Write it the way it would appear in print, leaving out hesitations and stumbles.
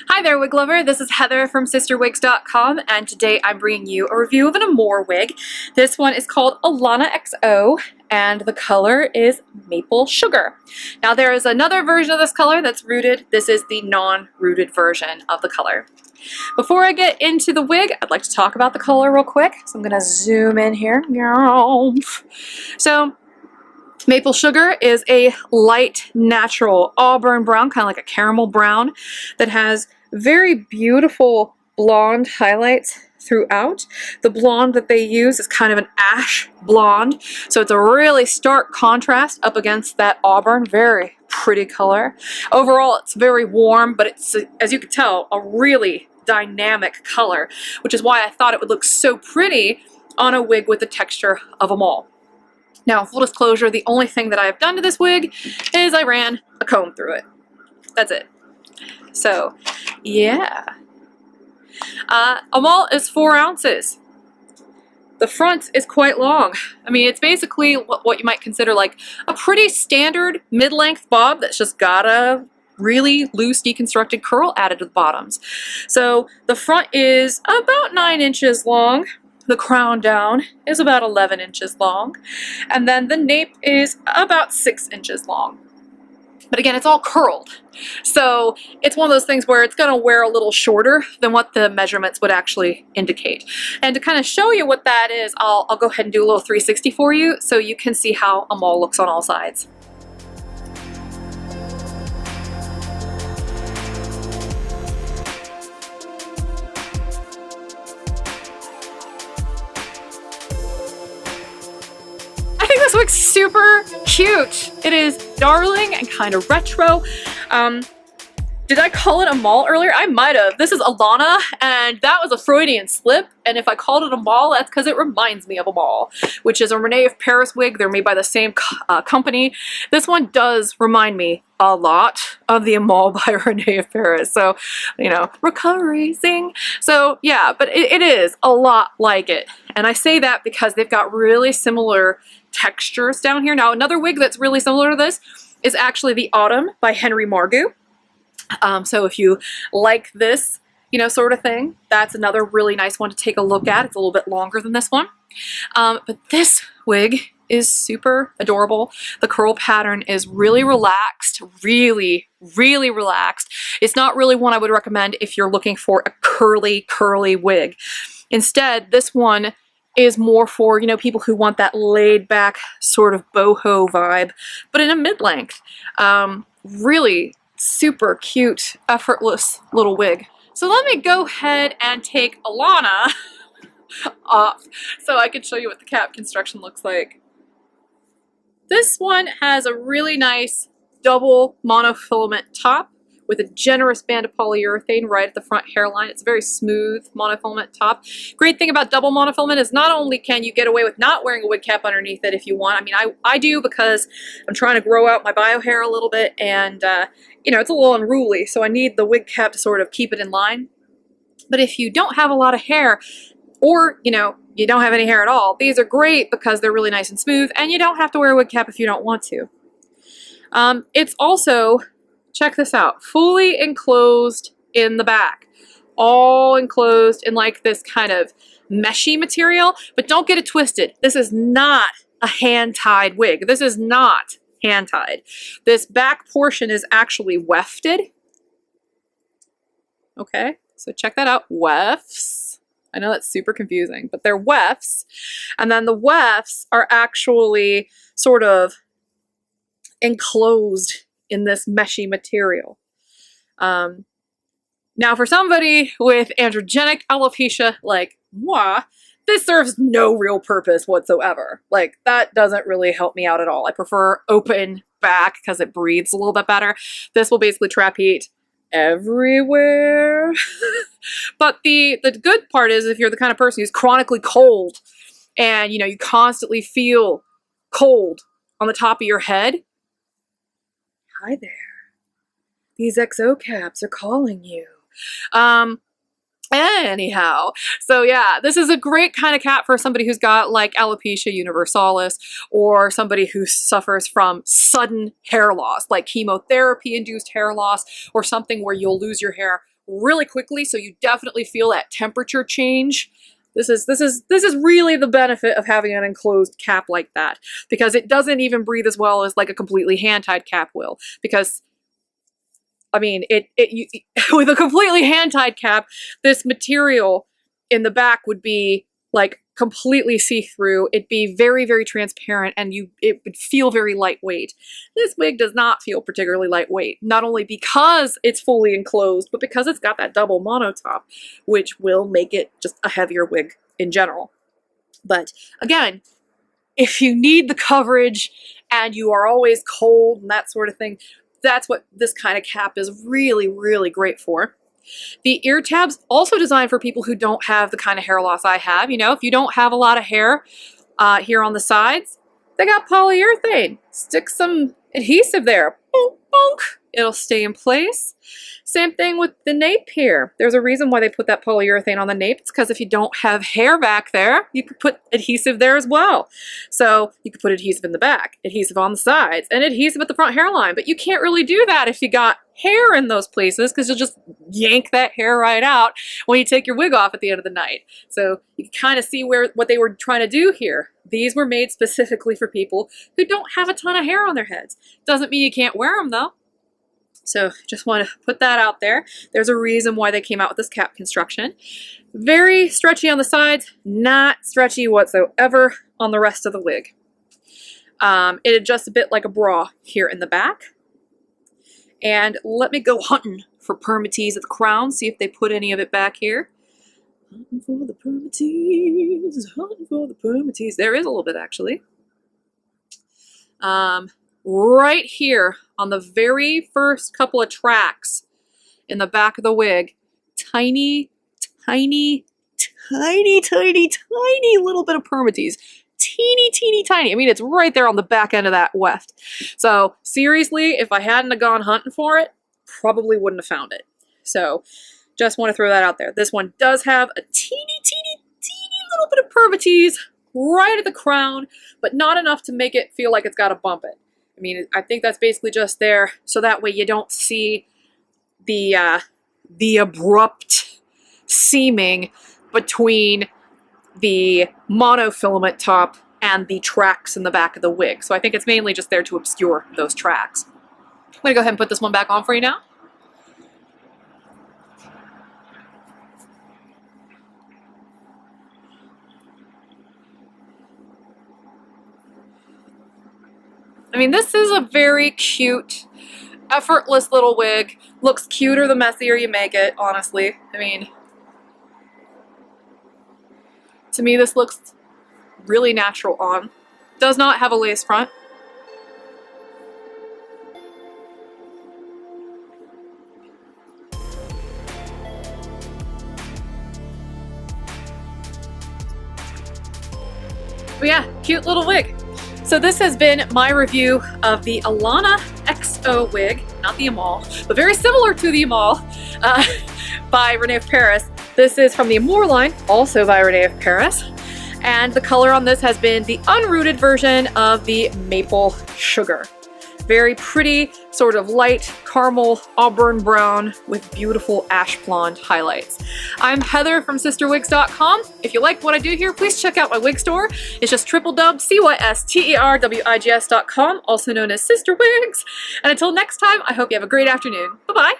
Hi there, wig lover. This is Heather from CysterWigs.com, and today I'm bringing you a review of an Amore wig. This one is called Alana XO, and the color is Maple Sugar. Now there is another version of this color that's rooted. This is the non-rooted version of the color. Before I get into the wig, I'd like to talk about the color real quick. So I'm going to zoom in here. So Maple Sugar is a light, natural auburn brown, kind of like a caramel brown, that has very beautiful blonde highlights throughout. The blonde that they use is kind of an ash blonde, so it's a really stark contrast up against that auburn. Very pretty color. Overall, it's very warm, but it's, as you can tell, a really dynamic color, which is why I thought it would look so pretty on a wig with the texture of a mole. Now, full disclosure, the only thing that I've done to this wig is I ran a comb through it. That's it. So, yeah. A mole is 4 ounces. The front is quite long. I mean, it's basically what you might consider like a pretty standard mid-length bob that's just got a really loose deconstructed curl added to the bottoms. So the front is about 9 inches long. The crown down is about 11 inches long, and then the nape is about 6 inches long. But again, it's all curled, so it's one of those things where it's going to wear a little shorter than what the measurements would actually indicate. And to kind of show you what that is, I'll go ahead and do a little 360 for you so you can see how a mole looks on all sides. This wig's super cute. It is darling and kind of retro. Did I call it a mole earlier? I might have. This is Alana, and that was a Freudian slip. And if I called it a mole, that's because it reminds me of a mole, which is a Renee of Paris wig. They're made by the same company. This one does remind me a lot of the Amore by Renee of Paris. So, you know, recovery sing. So yeah, but it is a lot like it. And I say that because they've got really similar textures down here. Now, another wig that's really similar to this is actually the Autumn by Henry Margu. So if you like this, you know, sort of thing, that's another really nice one to take a look at. It's a little bit longer than this one. But this wig is super adorable. The curl pattern is really relaxed, really relaxed. It's not really one I would recommend if you're looking for a curly wig. Instead, this one is more for, you know, people who want that laid back sort of boho vibe, but in a mid-length. Really super cute, effortless little wig. So let me go ahead and take Alana off so I can show you what the cap construction looks like. This one has a really nice double monofilament top with a generous band of polyurethane right at the front hairline. It's a very smooth monofilament top. Great thing about double monofilament is not only can you get away with not wearing a wig cap underneath it if you want. I mean, I do because I'm trying to grow out my bio hair a little bit, and you know, it's a little unruly, so I need the wig cap to sort of keep it in line. But if you don't have a lot of hair, or, you know, you don't have any hair at all, these are great because they're really nice and smooth, and you don't have to wear a wig cap if you don't want to. It's also, check this out, fully enclosed in the back. All enclosed in like this kind of meshy material, but don't get it twisted. This is not a hand-tied wig. This is not hand-tied. This back portion is actually wefted. Okay, so check that out, wefts. I know that's super confusing, but they're wefts. And then the wefts are actually sort of enclosed in this meshy material. Now for somebody with androgenic alopecia like moi, this serves no real purpose whatsoever. Like, that doesn't really help me out at all. I prefer open back because it breathes a little bit better. This will basically trap heat everywhere. But the good part is if you're the kind of person who's chronically cold and, you know, you constantly feel cold on the top of your head, hi there. These XO caps are calling you. Anyhow, so yeah, this is a great kind of cap for somebody who's got like alopecia universalis, or somebody who suffers from sudden hair loss, like chemotherapy-induced hair loss, or something where you'll lose your hair really quickly, so you definitely feel that temperature change. This is really the benefit of having an enclosed cap like that, because it doesn't even breathe as well as like a completely hand-tied cap will. Because I mean, with a completely hand-tied cap, this material in the back would be like completely see-through. It'd be very, very transparent, and it would feel very lightweight. This wig does not feel particularly lightweight, not only because it's fully enclosed, but because it's got that double mono top, which will make it just a heavier wig in general. But again, if you need the coverage and you are always cold and that sort of thing, that's what this kind of cap is really, really great for. The ear tabs also designed for people who don't have the kind of hair loss I have. You know, if you don't have a lot of hair here on the sides, they got polyurethane. Stick some adhesive there. Bonk, bonk. It'll stay in place. Same thing with the nape here. There's a reason why they put that polyurethane on the nape. It's because if you don't have hair back there, you could put adhesive there as well. So you could put adhesive in the back, adhesive on the sides, and adhesive at the front hairline. But you can't really do that if you got hair in those places, because you'll just yank that hair right out when you take your wig off at the end of the night. So you can kind of see what they were trying to do here. These were made specifically for people who don't have a ton of hair on their heads. Doesn't mean you can't wear them though. So just want to put that out there. There's a reason why they came out with this cap construction. Very stretchy on the sides, not stretchy whatsoever on the rest of the wig. It adjusts a bit like a bra here in the back. And let me go hunting for permatease at the crown, see if they put any of it back here. Hunting for the permatease, hunting for the permatease. There is a little bit actually. Right here on the very first couple of tracks in the back of the wig, tiny, tiny, tiny, tiny, tiny little bit of permatease. Teeny, teeny, tiny. I mean, it's right there on the back end of that weft. So seriously, if I hadn't have gone hunting for it, probably wouldn't have found it. So just want to throw that out there. This one does have a teeny, teeny, teeny little bit of permatease right at the crown, but not enough to make it feel like it's got to bump it. I mean, I think that's basically just there so that way you don't see the abrupt seaming between the monofilament top and the tracks in the back of the wig. So I think it's mainly just there to obscure those tracks. I'm gonna go ahead and put this one back on for you now. I mean, this is a very cute, effortless little wig. Looks cuter the messier you make it, honestly. I mean, to me, this looks really natural on. Does not have a lace front. But yeah, cute little wig. So this has been my review of the Alana XO wig, not the Amore, but very similar to the Amore by Renee of Paris. This is from the Amore line, also by Renee of Paris. And the color on this has been the unrooted version of the maple sugar. Very pretty, sort of light caramel auburn brown with beautiful ash blonde highlights. I'm Heather from CysterWigs.com. If you like what I do here, please check out my wig store. It's just www.cysterwigs.com, also known as CysterWigs. And until next time, I hope you have a great afternoon. Bye-bye.